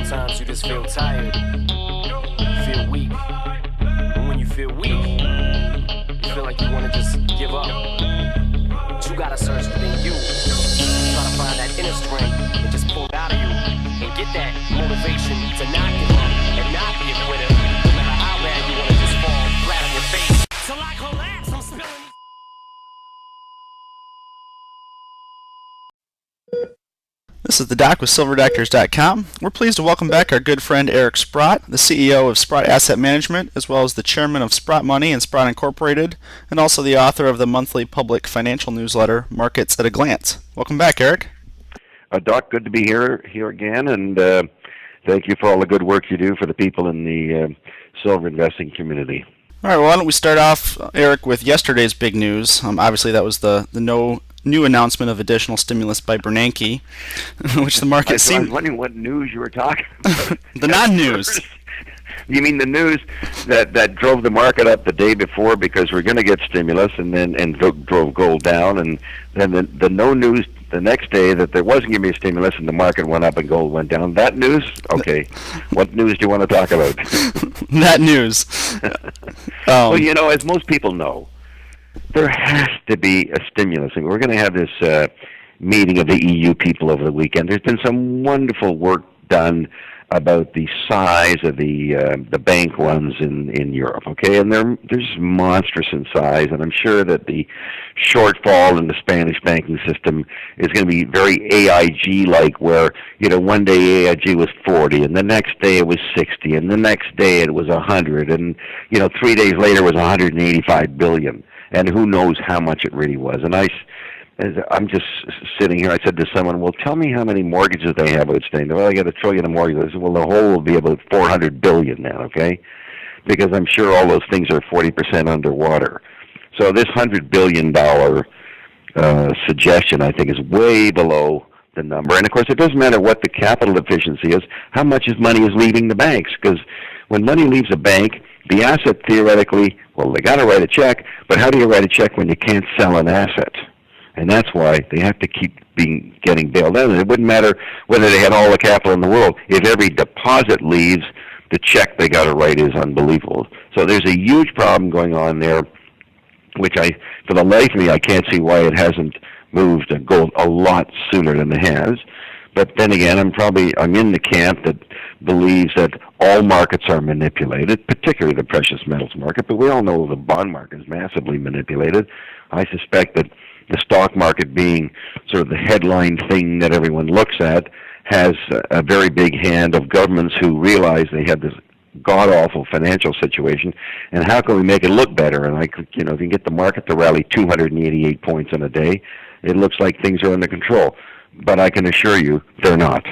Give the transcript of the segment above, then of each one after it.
Sometimes you just feel tired, you feel weak. And when you feel weak, you feel like you want to just give up. But you gotta search within you. Try to find that inner strength and just pull it out of you. And get that motivation to not give up and not be a quitter. No matter how bad you want to just fall flat on your face. Till I collapse, I'm spilling. This is the Doc with SilverDoctors.com. We're pleased to welcome back our good friend Eric Sprott, the CEO of Sprott Asset Management, as well as the chairman of Sprott Money and Sprott Incorporated, and also the author of the monthly public financial newsletter, Markets at a Glance. Welcome back, Eric. Doc, good to be here again, and thank you for all the good work you do for the people in the silver investing community. All right, well, why don't we start off, Eric, with yesterday's big news. Obviously, that was the new announcement of additional stimulus by Bernanke, which the market seemed... I was wondering what news you were talking about. The non-news. You mean the news that drove the market up the day before because we're going to get stimulus and drove gold down, and then the no news the next day that there wasn't going to be a stimulus and the market went up and gold went down. That news? Okay. What news do you want to talk about? That news. Well, you know, as most people know, there has to be a stimulus. And we're going to have this meeting of the EU people over the weekend. There's been some wonderful work done about the size of the bank runs in Europe, okay? And they're just monstrous in size, and I'm sure that the shortfall in the Spanish banking system is going to be very AIG-like, where, you know, one day AIG was 40, and the next day it was 60, and the next day it was 100, and, you know, 3 days later it was 185 billion, and who knows how much it really was. And I'm just sitting here. I said to someone, well, tell me how many mortgages they have outstanding. Well, I got $1 trillion of mortgages. I said, well, the whole will be about 400 billion now, okay? Because I'm sure all those things are 40% underwater. So this $100 billion suggestion, I think, is way below the number. And, of course, it doesn't matter what the capital efficiency is, how much money is leaving the banks. Because when money leaves a bank, the asset theoretically, well, they got to write a check, but how do you write a check when you can't sell an asset? And that's why they have to keep getting bailed out. And it wouldn't matter whether they had all the capital in the world. If every deposit leaves, the check they got to write is unbelievable. So there's a huge problem going on there, which for the life of me, I can't see why it hasn't moved gold a lot sooner than it has. But then again, I'm in the camp that believes that all markets are manipulated, particularly the precious metals market. But we all know the bond market is massively manipulated. I suspect that the stock market, being sort of the headline thing that everyone looks at, has a very big hand of governments who realize they have this god-awful financial situation, and how can we make it look better? And if you can get the market to rally 288 points in a day, it looks like things are under control. But I can assure you, they're not.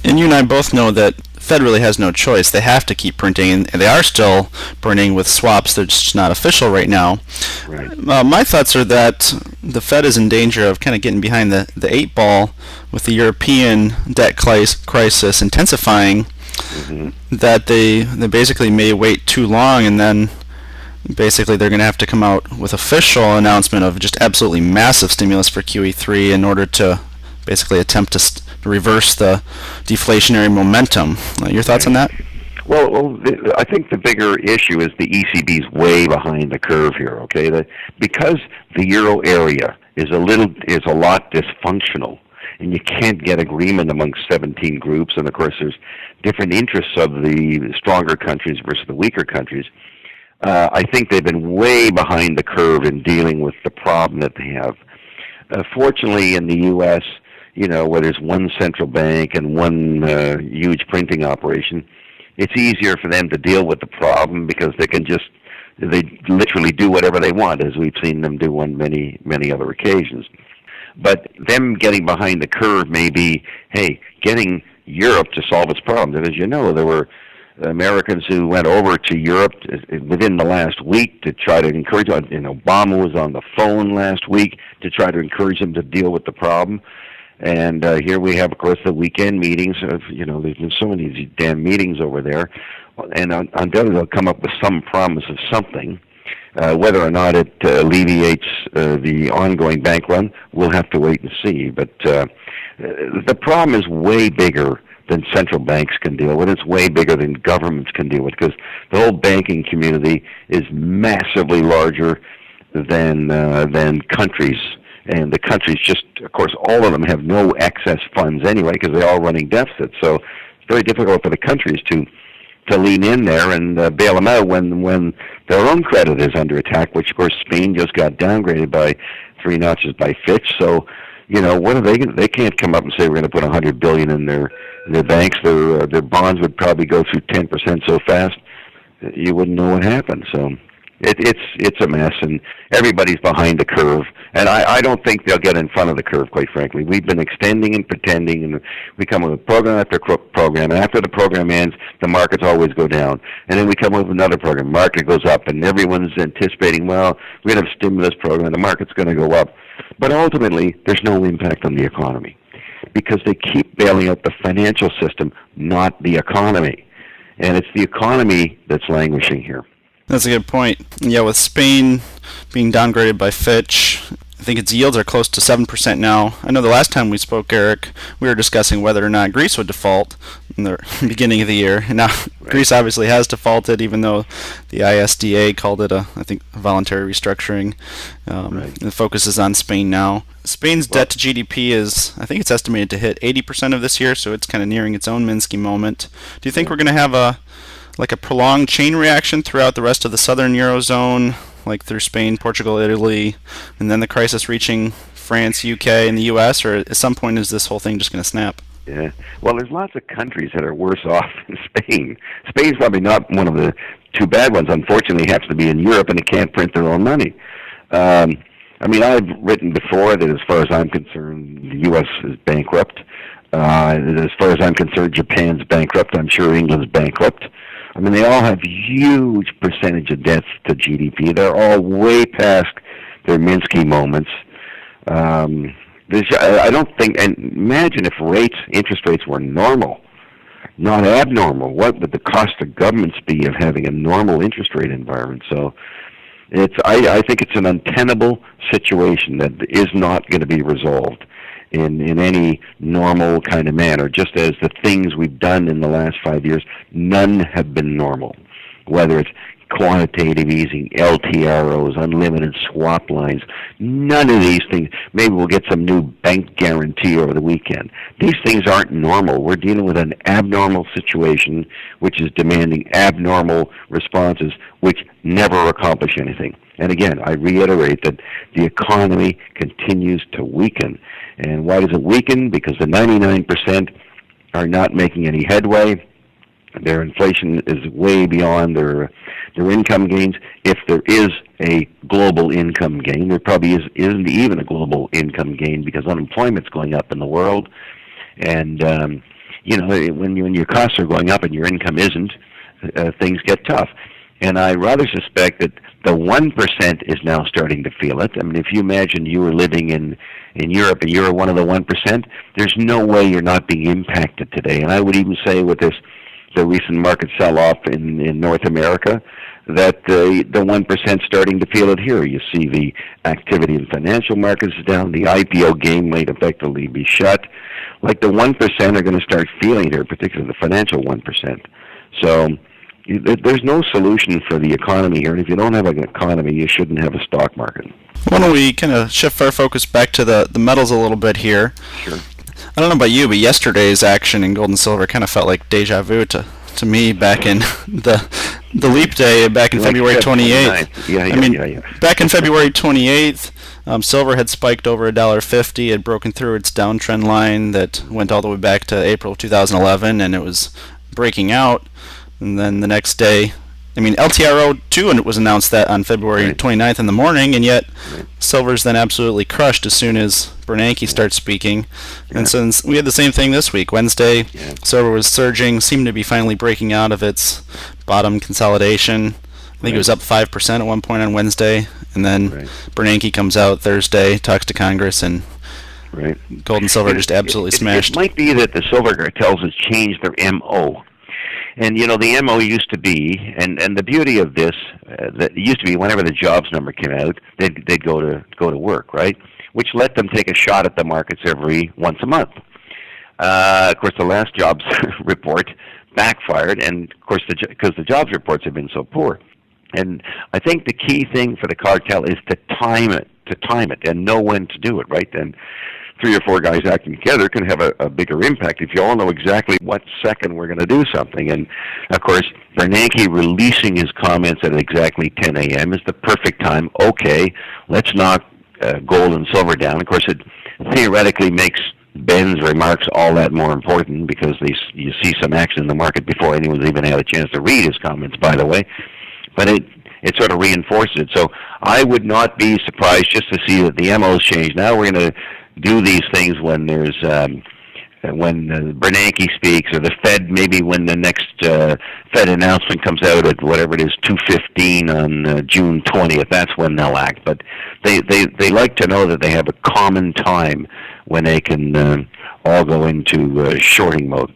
And you and I both know that the Fed really has no choice. They have to keep printing, and they are still printing with swaps. They're just not official right now. Right. My thoughts are that the Fed is in danger of kind of getting behind the 8 ball with the European debt crisis intensifying, that they basically may wait too long, and then basically they're going to have to come out with official announcement of just absolutely massive stimulus for QE3 in order to basically attempt to reverse the deflationary momentum. Your thoughts on that? Well, I think the bigger issue is the ECB's way behind the curve here. Okay, because the euro area is a lot dysfunctional, and you can't get agreement amongst 17 groups. And of course, there's different interests of the stronger countries versus the weaker countries. I think they've been way behind the curve in dealing with the problem that they have. Fortunately, in the U.S., where there's one central bank and one huge printing operation, it's easier for them to deal with the problem because they literally do whatever they want, as we've seen them do on many, many other occasions. But them getting behind the curve may be, getting Europe to solve its problems. And as you know, there were Americans who went over to Europe within the last week to try to encourage, Obama was on the phone last week to try to encourage them to deal with the problem. And here we have, of course, the weekend meetings. There's been so many of these damn meetings over there. And undoubtedly they'll come up with some promise of something. Whether or not it alleviates the ongoing bank run, we'll have to wait and see. But the problem is way bigger than central banks can deal with. It's way bigger than governments can deal with, because the whole banking community is massively larger than countries. And the countries just, of course, all of them have no excess funds anyway, because they're all running deficits. So it's very difficult for the countries to lean in there and bail them out when their own credit is under attack, which, of course, Spain just got downgraded by 3 notches by Fitch. So, what are they going to? They can't come up and say we're going to put $100 billion in their banks. Their bonds would probably go through 10% so fast you wouldn't know what happened. So it's a mess, and everybody's behind the curve. And I don't think they'll get in front of the curve, quite frankly. We've been extending and pretending, and we come up with program after program, and after the program ends, the markets always go down. And then we come up with another program, market goes up, and everyone's anticipating, well, we're going to have a stimulus program, the market's going to go up. But ultimately, there's no impact on the economy, because they keep bailing out the financial system, not the economy. And it's the economy that's languishing here. That's a good point. Yeah, with Spain being downgraded by Fitch, I think its yields are close to 7% now. I know the last time we spoke, Eric, we were discussing whether or not Greece would default in the beginning of the year. And now Greece obviously has defaulted, even though the ISDA called it a voluntary restructuring. The focus is on Spain now. Spain's debt to GDP is, I think it's estimated to hit 80% of this year, so it's kind of nearing its own Minsky moment. Do you think we're going to have a prolonged chain reaction throughout the rest of the southern Eurozone, like through Spain, Portugal, Italy, and then the crisis reaching France, UK, and the US, or at some point is this whole thing just going to snap? Yeah. Well, there's lots of countries that are worse off than Spain. Spain's probably not one of the two bad ones. Unfortunately, it happens to be in Europe, and it can't print their own money. I've written before that as far as I'm concerned, the U.S. is bankrupt. As far as I'm concerned, Japan's bankrupt. I'm sure England's bankrupt. They all have huge percentage of debts to GDP. They're all way past their Minsky moments. I don't think, and imagine if interest rates were normal, not abnormal. What would the cost of governments be of having a normal interest rate environment? So I think it's an untenable situation that is not going to be resolved in any normal kind of manner, just as the things we've done in the last 5 years, none have been normal. Whether it's quantitative easing, LTROs, unlimited swap lines, none of these things. Maybe we'll get some new bank guarantee over the weekend. These things aren't normal. We're dealing with an abnormal situation which is demanding abnormal responses which never accomplish anything. And again, I reiterate that the economy continues to weaken. And why does it weaken? Because the 99% are not making any headway. Their inflation is way beyond their income gains. If there is a global income gain, there probably isn't even a global income gain, because unemployment's going up in the world. And when your costs are going up and your income isn't, things get tough. And I rather suspect that the 1% is now starting to feel it. If you imagine you were living in Europe and you were one of the 1%, there's no way you're not being impacted today. And I would even say with the recent market sell-off in North America, that the 1% starting to feel it here. You see the activity in financial markets is down. The IPO game might effectively be shut. Like the 1% are going to start feeling it here, particularly the financial 1%. So there's no solution for the economy here. And if you don't have an economy, you shouldn't have a stock market. Why don't we kind of shift our focus back to the metals a little bit here? Sure. I don't know about you, but yesterday's action in gold and silver kind of felt like deja-vu to me back in the Leap Day back in February 28th. Yeah. Back in February 28th, silver had spiked over $1.50, had broken through its downtrend line that went all the way back to April 2011, and it was breaking out. And then the next day, LTRO too, and it was announced that on February 29th in the morning, and yet silver's then absolutely crushed as soon as Bernanke starts speaking. And since we had the same thing this week, Wednesday, silver was surging, seemed to be finally breaking out of its bottom consolidation. I think it was up 5% at one point on Wednesday, and then Bernanke comes out Thursday, talks to Congress, and gold and silver just absolutely smashed. It might be that the silver cartels has changed their MO. And, the MO used to be, and the beauty of this, that it used to be whenever the jobs number came out, they'd go to work, right? Which let them take a shot at the markets every once a month. Of course, the last jobs report backfired, and of course, because the jobs reports have been so poor. And I think the key thing for the cartel is to time it, and know when to do it, right? And 3 or 4 guys acting together can have a bigger impact if you all know exactly what second we're going to do something. And, of course, Bernanke releasing his comments at exactly 10 a.m. is the perfect time. Okay, let's knock gold and silver down. Of course, it theoretically makes Ben's remarks all that more important because you see some action in the market before anyone's even had a chance to read his comments, by the way. But it sort of reinforces it. So I would not be surprised just to see that the MO's changed. Now we're going to do these things when there's when Bernanke speaks, or the Fed, maybe when the next Fed announcement comes out at whatever it is, 2:15 on June 20th. That's when they'll act. But they like to know that they have a common time when they can all go into shorting mode.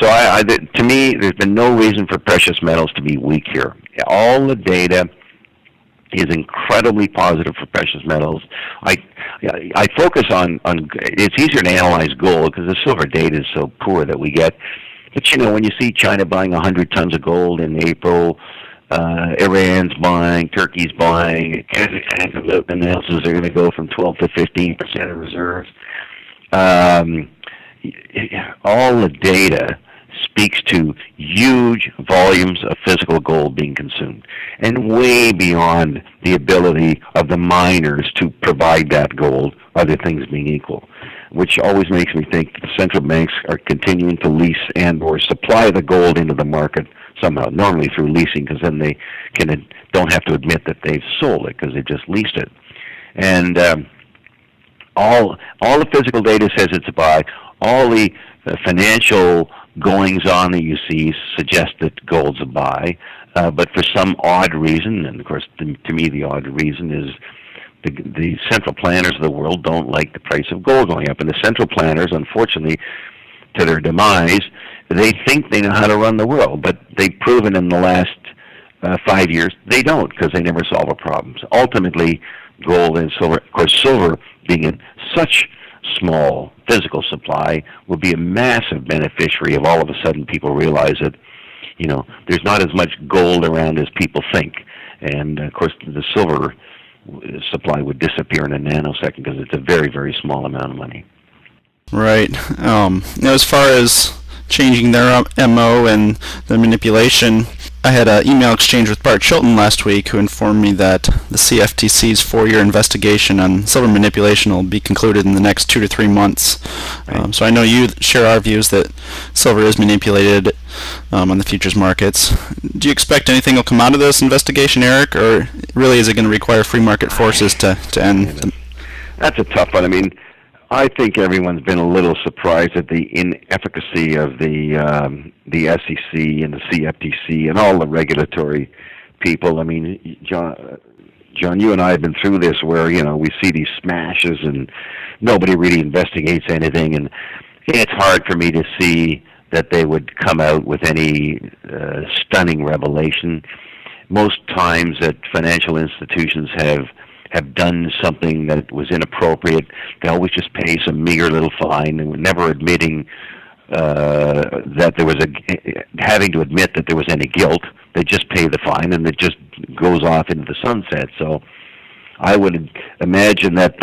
So to me, there's been no reason for precious metals to be weak here. All the data is incredibly positive for precious metals. I focus on it's easier to analyze gold because the silver data is so poor that we get. But when you see China buying 100 tons of gold in April, Iran's buying, Turkey's buying, Kazakhstan announces they're going to go from 12 to 15% of reserves. All the data speaks to huge volumes of physical gold being consumed, and way beyond the ability of the miners to provide that gold, other things being equal, which always makes me think the central banks are continuing to lease and or supply the gold into the market somehow, normally through leasing, because then they don't have to admit that they've sold it because they've just leased it. And all the physical data says it's a buy. All the financial goings-on that you see suggest that gold's a buy, but for some odd reason, and of course to me the odd reason is the central planners of the world don't like the price of gold going up, and the central planners, unfortunately, to their demise, they think they know how to run the world, but they've proven in the last 5 years they don't, because they never solve a problem. So ultimately, gold and silver, of course silver being in such small physical supply, will be a massive beneficiary of all of a sudden people realize that, there's not as much gold around as people think. And, of course, the silver supply would disappear in a nanosecond because it's a very, very small amount of money. Right. Now, as far as changing their MO and the manipulation, I had an email exchange with Bart Chilton last week, who informed me that the CFTC's 4-year investigation on silver manipulation will be concluded in the next 2 to 3 months. Right. So I know you share our views that silver is manipulated on the futures markets. Do you expect anything will come out of this investigation, Eric, or really is it going to require free market forces to end them? That's a tough one. I mean, I think everyone's been a little surprised at the inefficacy of the SEC and the CFTC and all the regulatory people. I mean, John, you and I have been through this where, we see these smashes and nobody really investigates anything, and it's hard for me to see that they would come out with any stunning revelation. Most times that financial institutions have done something that was inappropriate, they always just pay some meager little fine, and were never admitting that there was having to admit that there was any guilt. They just pay the fine, and it just goes off into the sunset. So I would imagine that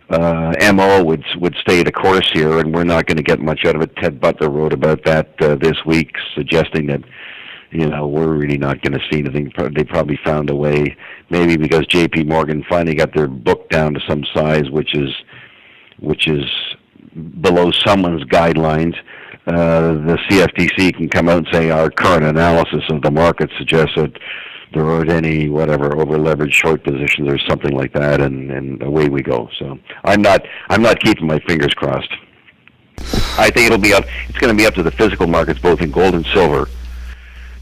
MO would stay the course here, and we're not going to get much out of it. Ted Butler wrote about that this week, suggesting that we're really not going to see anything. They probably found a way, maybe because J.P. Morgan finally got their book down to some size, which is below someone's guidelines. The CFTC can come out and say our current analysis of the market suggests that there aren't any over-leveraged short positions or something like that, and away we go. So I'm not keeping my fingers crossed. I think it's going to be up to the physical markets, both in gold and silver,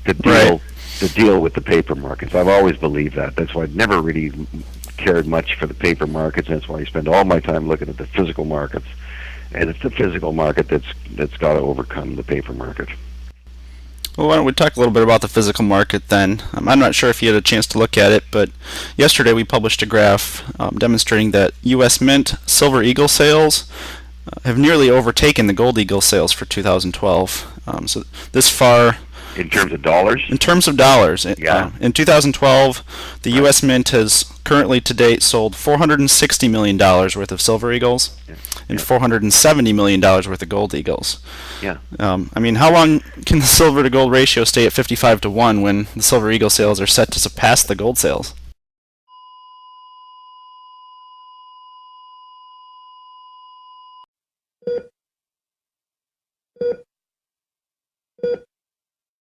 to deal with the paper markets. I've always believed that. That's why I've never really cared much for the paper markets. That's why I spend all my time looking at the physical markets. And it's the physical market that's got to overcome the paper market. Well, why don't we talk a little bit about the physical market then? I'm not sure if you had a chance to look at it, but yesterday we published a graph demonstrating that U.S. Mint Silver Eagle sales have nearly overtaken the Gold Eagle sales for 2012. So this far, In terms of dollars? in terms of dollars, Yeah. in 2012, the U.S. Mint has currently to date sold $460 million worth of Silver Eagles and $470 million worth of Gold Eagles. Yeah. I mean, how long can the silver to gold ratio stay at 55 to 1 when the Silver Eagle sales are set to surpass the gold sales?